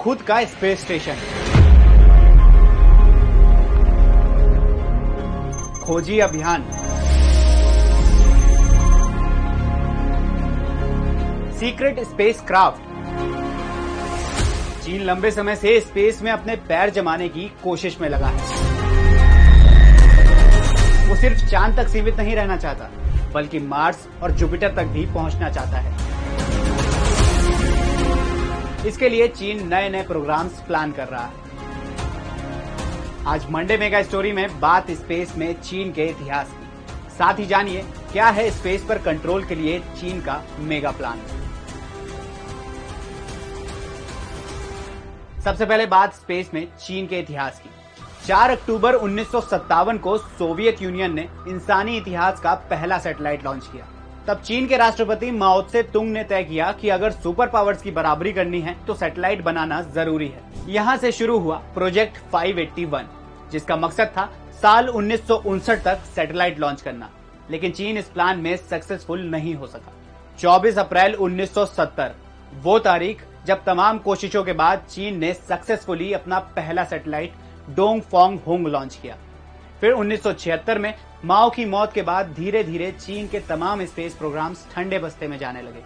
खुद का space station, खोजी अभियान, सीक्रेट स्पेस क्राफ्ट। चीन लंबे समय से स्पेस में अपने पैर जमाने की कोशिश में लगा है। वो सिर्फ चांद तक सीमित नहीं रहना चाहता, बल्कि मार्स और जुपिटर तक भी पहुंचना चाहता है। इसके लिए चीन नए नए प्रोग्राम्स प्लान कर रहा है। आज मंडे मेगा स्टोरी में बात स्पेस में चीन के इतिहास की। साथ ही जानिए क्या है स्पेस पर कंट्रोल के लिए चीन का मेगा प्लान। सबसे पहले बात स्पेस में चीन के इतिहास की। 4 अक्टूबर 1957 को सोवियत यूनियन ने इंसानी इतिहास का पहला सैटेलाइट लॉन्च किया। तब चीन के राष्ट्रपति माओ त्से तुंग ने तय किया कि अगर सुपर पावर्स की बराबरी करनी है तो सैटेलाइट बनाना जरूरी है। यहां से शुरू हुआ प्रोजेक्ट 581, जिसका मकसद था साल 1959 तक सैटेलाइट लॉन्च करना। लेकिन चीन इस प्लान में सक्सेसफुल नहीं हो सका। 24 अप्रैल 1970 वो तारीख जब तमाम कोशिशों के बाद चीन ने सक्सेसफुली अपना पहला सैटेलाइट डोंगफोंग हुंग लॉन्च किया। फिर 1976 में माओ की मौत के बाद धीरे धीरे चीन के तमाम स्पेस प्रोग्राम्स ठंडे बस्ते में जाने लगे।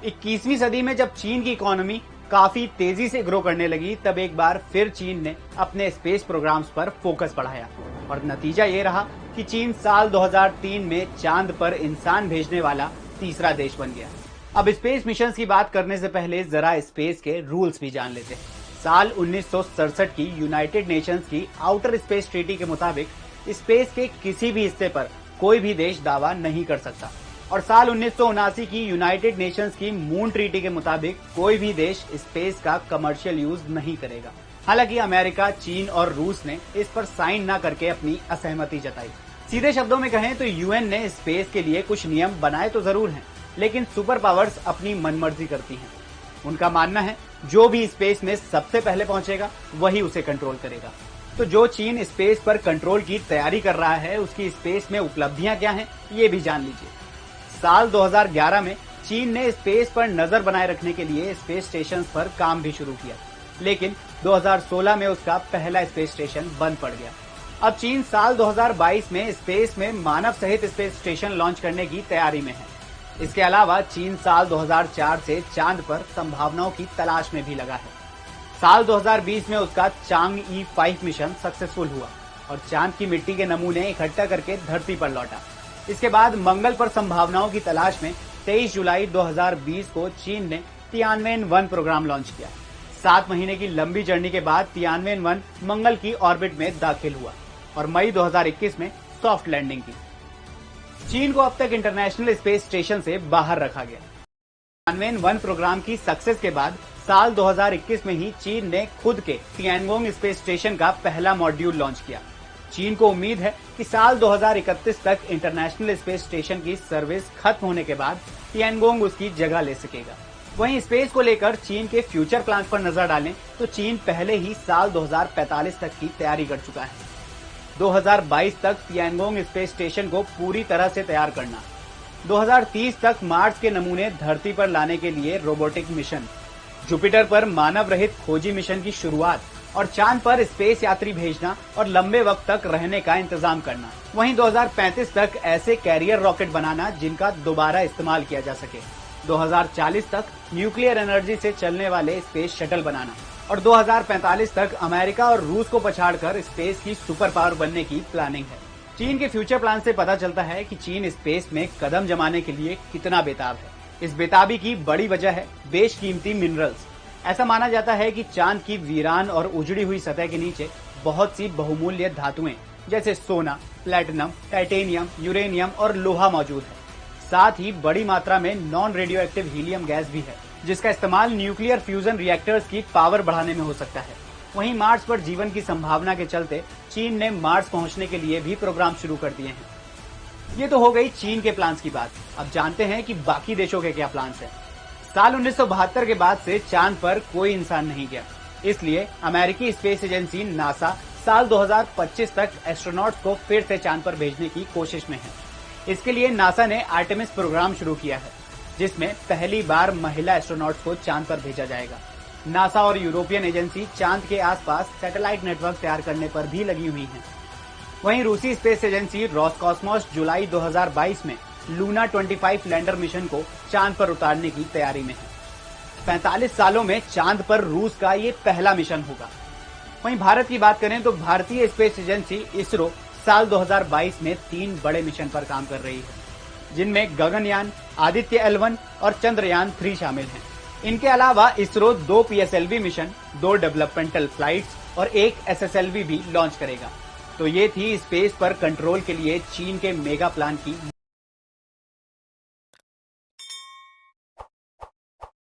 21वीं सदी में जब चीन की इकोनॉमी काफी तेजी से ग्रो करने लगी, तब एक बार फिर चीन ने अपने स्पेस प्रोग्राम्स पर फोकस बढ़ाया और नतीजा ये रहा कि चीन साल 2003 में चांद पर इंसान भेजने वाला तीसरा देश बन गया। अब स्पेस मिशन की बात करने से पहले जरा स्पेस के रूल्स भी जान लेते हैं। साल 1967 की यूनाइटेड नेशंस की आउटर स्पेस ट्रीटी के मुताबिक स्पेस के किसी भी हिस्से पर कोई भी देश दावा नहीं कर सकता, और साल 1979 की यूनाइटेड नेशंस की मून ट्रीटी के मुताबिक कोई भी देश स्पेस का कमर्शियल यूज नहीं करेगा। हालांकि अमेरिका, चीन और रूस ने इस पर साइन न करके अपनी असहमति जताई। सीधे शब्दों में कहें तो यूएन ने स्पेस के लिए कुछ नियम बनाए तो जरूर हैं, लेकिन सुपर पावर्स अपनी मनमर्जी करती हैं। उनका मानना है जो भी स्पेस में सबसे पहले पहुंचेगा वही उसे कंट्रोल करेगा। तो जो चीन स्पेस पर कंट्रोल की तैयारी कर रहा है, उसकी स्पेस में उपलब्धियां क्या हैं, ये भी जान लीजिए। साल 2011 में चीन ने स्पेस पर नजर बनाए रखने के लिए स्पेस स्टेशन पर काम भी शुरू किया, लेकिन 2016 में उसका पहला स्पेस स्टेशन बंद पड़ गया। अब चीन साल 2022 में स्पेस में मानव सहित स्पेस स्टेशन लॉन्च करने की तैयारी में है। इसके अलावा चीन साल 2004 से चांद पर संभावनाओं की तलाश में भी लगा है। साल 2020 में उसका चांग-ई 5 मिशन सक्सेसफुल हुआ और चांद की मिट्टी के नमूने इकट्ठा करके धरती पर लौटा। इसके बाद मंगल पर संभावनाओं की तलाश में 23 जुलाई 2020 को चीन ने तियानवेन-1 प्रोग्राम लॉन्च किया। 7 महीने की लंबी जर्नी के बाद तियानवेन-1 मंगल की ऑर्बिट में दाखिल हुआ और मई 2021 में सॉफ्ट लैंडिंग की। चीन को अब तक इंटरनेशनल स्पेस स्टेशन से बाहर रखा गया। तियानवेन-1 प्रोग्राम की सक्सेस के बाद साल 2021 में ही चीन ने खुद के तियानगोंग स्पेस स्टेशन का पहला मॉड्यूल लॉन्च किया। चीन को उम्मीद है कि साल 2031 तक इंटरनेशनल स्पेस स्टेशन की सर्विस खत्म होने के बाद तियानगोंग उसकी जगह ले सकेगा। वहीं स्पेस को लेकर चीन के फ्यूचर प्लान पर नजर डालें तो चीन पहले ही साल 2045 तक की तैयारी कर चुका है। 2022 तक तियानगोंग स्पेस स्टेशन को पूरी तरह से तैयार करना, 2030 तक मार्स के नमूने धरती पर लाने के लिए रोबोटिक मिशन, जुपिटर पर मानव रहित खोजी मिशन की शुरुआत और चांद पर स्पेस यात्री भेजना और लंबे वक्त तक रहने का इंतजाम करना। वहीं 2035 तक ऐसे कैरियर रॉकेट बनाना जिनका दोबारा इस्तेमाल किया जा सके। 2040 तक न्यूक्लियर एनर्जी से चलने वाले स्पेस शटल बनाना और 2045 तक अमेरिका और रूस को पछाड़कर स्पेस की सुपर पावर बनने की प्लानिंग है। चीन के फ्यूचर प्लान से पता चलता है कि चीन स्पेस में कदम जमाने के लिए कितना बेताब है। इस बेताबी की बड़ी वजह है बेशकीमती मिनरल्स। ऐसा माना जाता है कि चांद की वीरान और उजड़ी हुई सतह के नीचे बहुत सी बहुमूल्य धातुएं जैसे सोना, प्लैटिनम, टाइटेनियम, यूरेनियम और लोहा मौजूद है। साथ ही बड़ी मात्रा में non radio active helium gas भी है, जिसका इस्तेमाल न्यूक्लियर फ्यूजन रिएक्टर्स की पावर बढ़ाने में हो सकता है। वहीं मार्स पर जीवन की संभावना के चलते चीन ने मार्स पहुंचने के लिए भी प्रोग्राम शुरू कर दिए हैं। ये तो हो गई चीन के प्लान्स की बात। अब जानते हैं कि बाकी देशों के क्या प्लान्स हैं। साल 1972 के बाद से चांद पर कोई इंसान नहीं गया, इसलिए अमेरिकी स्पेस एजेंसी नासा साल 2025 तक एस्ट्रोनॉट्स को फिर से चांद पर भेजने की कोशिश में है। इसके लिए नासा ने आर्टेमिस प्रोग्राम शुरू किया है, जिसमें पहली बार महिला एस्ट्रोनॉट्स को चांद पर भेजा जाएगा। नासा और यूरोपियन एजेंसी चांद के आसपास सैटेलाइट नेटवर्क तैयार करने पर भी लगी हुई हैं। वहीं रूसी स्पेस एजेंसी रोसकॉस्मोस जुलाई 2022 में लूना 25 लैंडर मिशन को चांद पर उतारने की तैयारी में है। 45 सालों में चांद पर रूस का ये पहला मिशन होगा। वहीं भारत की बात करें तो भारतीय स्पेस एजेंसी इसरो साल 2022 में 3 बड़े मिशन पर काम कर रही है, जिनमें गगनयान, आदित्य L1 और चंद्रयान 3 शामिल हैं। इनके अलावा ISRO 2 PSLV mission, 2 developmental flights और 1 SSLV भी लॉन्च करेगा। तो ये थी स्पेस पर कंट्रोल के लिए चीन के मेगा प्लान की